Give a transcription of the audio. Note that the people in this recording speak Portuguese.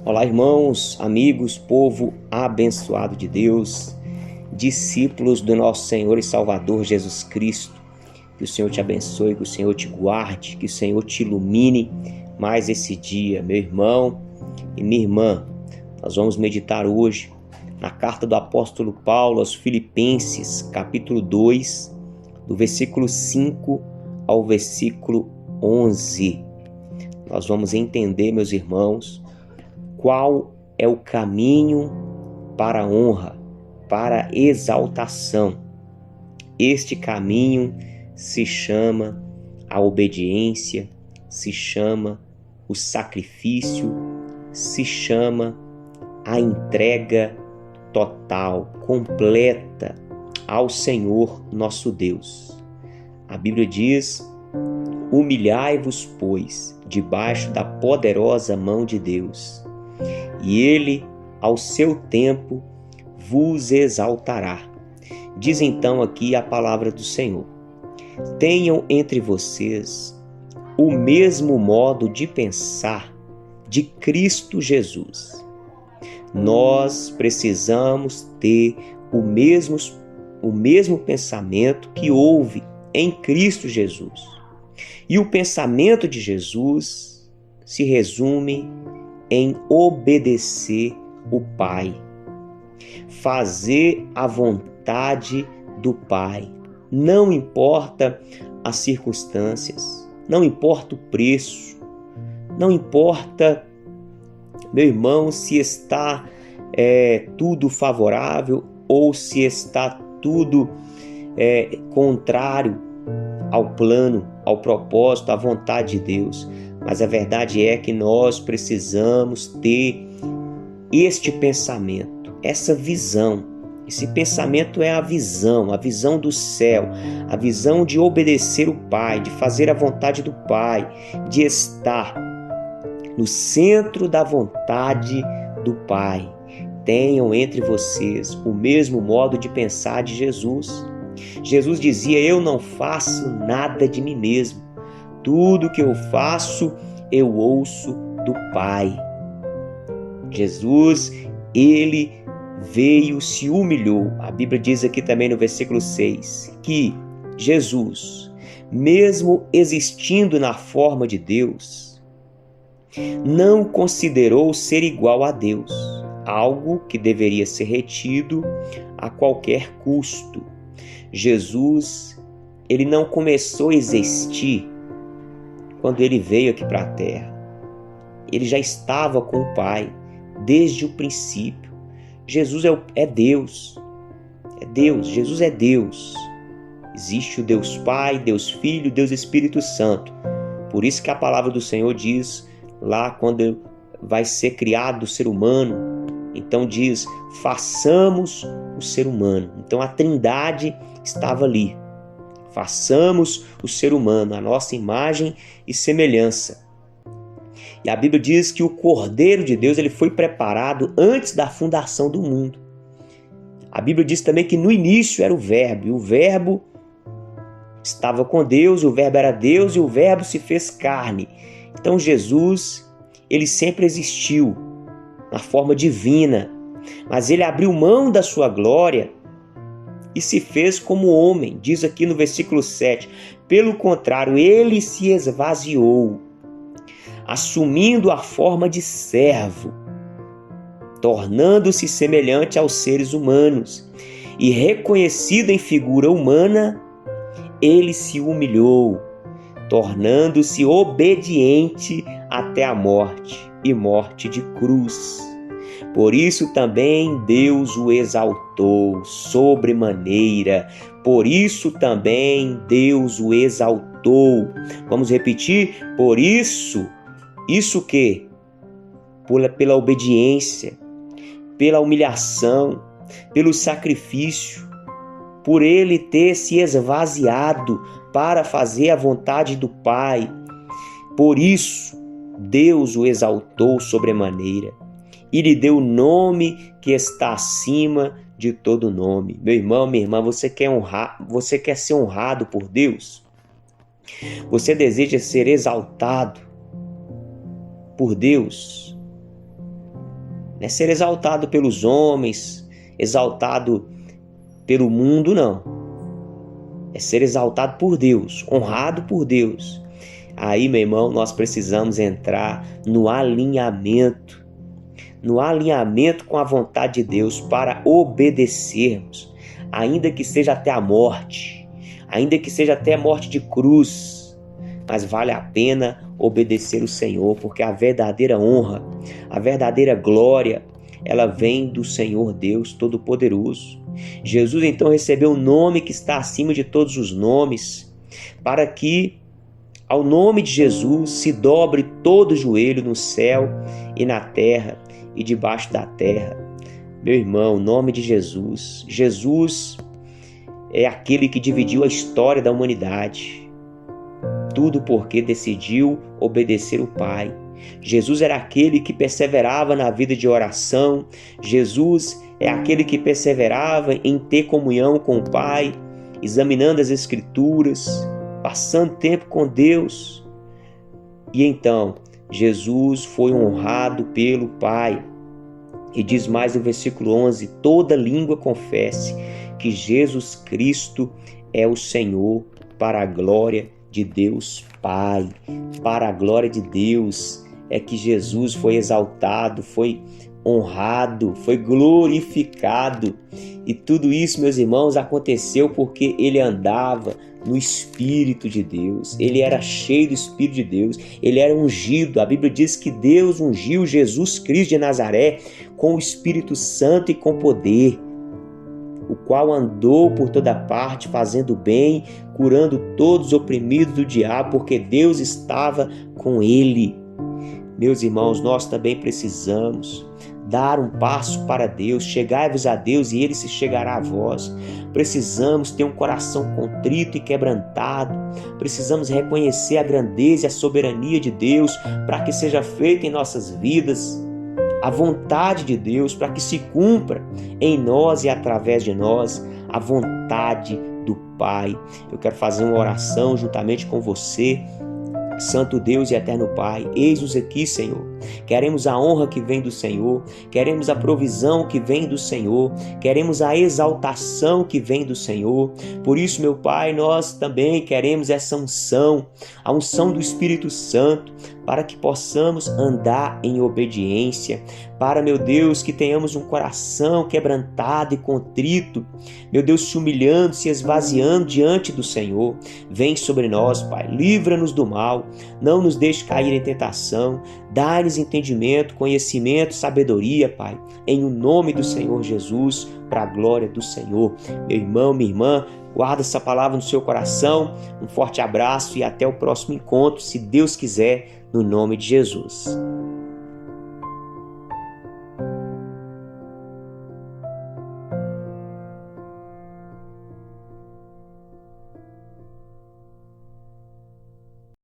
Olá, irmãos, amigos, povo abençoado de Deus, discípulos do nosso Senhor e Salvador Jesus Cristo. Que o Senhor te abençoe, que o Senhor te guarde, que o Senhor te ilumine mais esse dia. Meu irmão e minha irmã, nós vamos meditar hoje na carta do apóstolo Paulo aos Filipenses, capítulo 2, do versículo 5 ao versículo 11. Nós vamos entender, meus irmãos, qual é o caminho para a honra, para a exaltação. Este caminho se chama a obediência, se chama o sacrifício, se chama a entrega total, completa ao Senhor nosso Deus. A Bíblia diz: humilhai-vos, pois, debaixo da poderosa mão de Deus, e Ele, ao seu tempo, vos exaltará. Diz então aqui a palavra do Senhor: tenham entre vocês o mesmo modo de pensar de Cristo Jesus. Nós precisamos ter o mesmo pensamento que houve em Cristo Jesus. E o pensamento de Jesus se resume em obedecer o Pai, fazer a vontade do Pai. Não importa as circunstâncias, não importa o preço, não importa, meu irmão, se está tudo favorável ou se está tudo contrário ao plano, ao propósito, à vontade de Deus. Mas a verdade é que nós precisamos ter este pensamento, essa visão. Esse pensamento é a visão do céu, a visão de obedecer o Pai, de fazer a vontade do Pai, de estar no centro da vontade do Pai. Tenham entre vocês o mesmo modo de pensar de Jesus. Jesus dizia: eu não faço nada de mim mesmo. Tudo que eu faço, eu ouço do Pai. Jesus, ele veio, se humilhou. A Bíblia diz aqui também no versículo 6 que Jesus, mesmo existindo na forma de Deus, não considerou ser igual a Deus, algo que deveria ser retido a qualquer custo. Jesus, ele não começou a existir quando ele veio aqui para a terra. Ele já estava com o Pai desde o princípio. Jesus é Deus. É Deus. Jesus é Deus. Existe o Deus Pai, Deus Filho, Deus Espírito Santo. Por isso que a palavra do Senhor diz lá quando vai ser criado o ser humano, então diz: façamos o ser humano. Então a Trindade estava ali. Façamos o ser humano, a nossa imagem e semelhança. E a Bíblia diz que o Cordeiro de Deus ele foi preparado antes da fundação do mundo. A Bíblia diz também que no início era o Verbo, e o Verbo estava com Deus, o Verbo era Deus e o Verbo se fez carne. Então Jesus, ele sempre existiu na forma divina, mas ele abriu mão da sua glória e se fez como homem. Diz aqui no versículo 7, pelo contrário, ele se esvaziou, assumindo a forma de servo, tornando-se semelhante aos seres humanos, e reconhecido em figura humana, ele se humilhou, tornando-se obediente até a morte, e morte de cruz. Por isso também Deus o exaltou sobremaneira. Por isso também Deus o exaltou. Vamos repetir? Por isso o quê? Pela obediência, pela humilhação, pelo sacrifício, por ele ter se esvaziado para fazer a vontade do Pai. Por isso, Deus o exaltou sobremaneira e lhe deu o nome que está acima de todo nome. Meu irmão, minha irmã, você quer ser honrado por Deus? Você deseja ser exaltado por Deus? Não é ser exaltado pelos homens, exaltado pelo mundo, não. É ser exaltado por Deus, honrado por Deus. Aí, meu irmão, nós precisamos entrar no alinhamento com a vontade de Deus para obedecermos, ainda que seja até a morte, ainda que seja até a morte de cruz, mas vale a pena obedecer o Senhor, porque a verdadeira honra, a verdadeira glória, ela vem do Senhor Deus Todo-Poderoso. Jesus então recebeu o nome que está acima de todos os nomes, para que ao nome de Jesus se dobre todo o joelho no céu e na terra e debaixo da terra. Meu irmão, o nome de Jesus. Jesus é aquele que dividiu a história da humanidade. Tudo porque decidiu obedecer o Pai. Jesus era aquele que perseverava na vida de oração. Jesus é aquele que perseverava em ter comunhão com o Pai, examinando as Escrituras, passando tempo com Deus. E então, Jesus foi honrado pelo Pai. E diz mais no versículo 11, toda língua confesse que Jesus Cristo é o Senhor, para a glória de Deus Pai. Para a glória de Deus é que Jesus foi exaltado, foi honrado, foi glorificado. E tudo isso, meus irmãos, aconteceu porque ele andava no Espírito de Deus. Ele era cheio do Espírito de Deus. Ele era ungido. A Bíblia diz que Deus ungiu Jesus Cristo de Nazaré com o Espírito Santo e com poder, o qual andou por toda parte fazendo bem, curando todos os oprimidos do diabo, porque Deus estava com ele. Meus irmãos, nós também precisamos dar um passo para Deus. Chegai-vos a Deus e Ele se chegará a vós. Precisamos ter um coração contrito e quebrantado. Precisamos reconhecer a grandeza e a soberania de Deus para que seja feita em nossas vidas a vontade de Deus, para que se cumpra em nós e através de nós a vontade do Pai. Eu quero fazer uma oração juntamente com você. Santo Deus e eterno Pai, eis-nos aqui, Senhor. Queremos a honra que vem do Senhor, queremos a provisão que vem do Senhor, queremos a exaltação que vem do Senhor. Por isso, meu Pai, nós também queremos essa unção, a unção do Espírito Santo, para que possamos andar em obediência, para, meu Deus, que tenhamos um coração quebrantado e contrito, meu Deus, se humilhando, se esvaziando diante do Senhor. Vem sobre nós, Pai, livra-nos do mal, não nos deixe cair em tentação, dá-nos entendimento, conhecimento, sabedoria, Pai, em o nome do Senhor Jesus, para a glória do Senhor. Meu irmão, minha irmã, guarda essa palavra no seu coração, um forte abraço e até o próximo encontro, se Deus quiser, no nome de Jesus.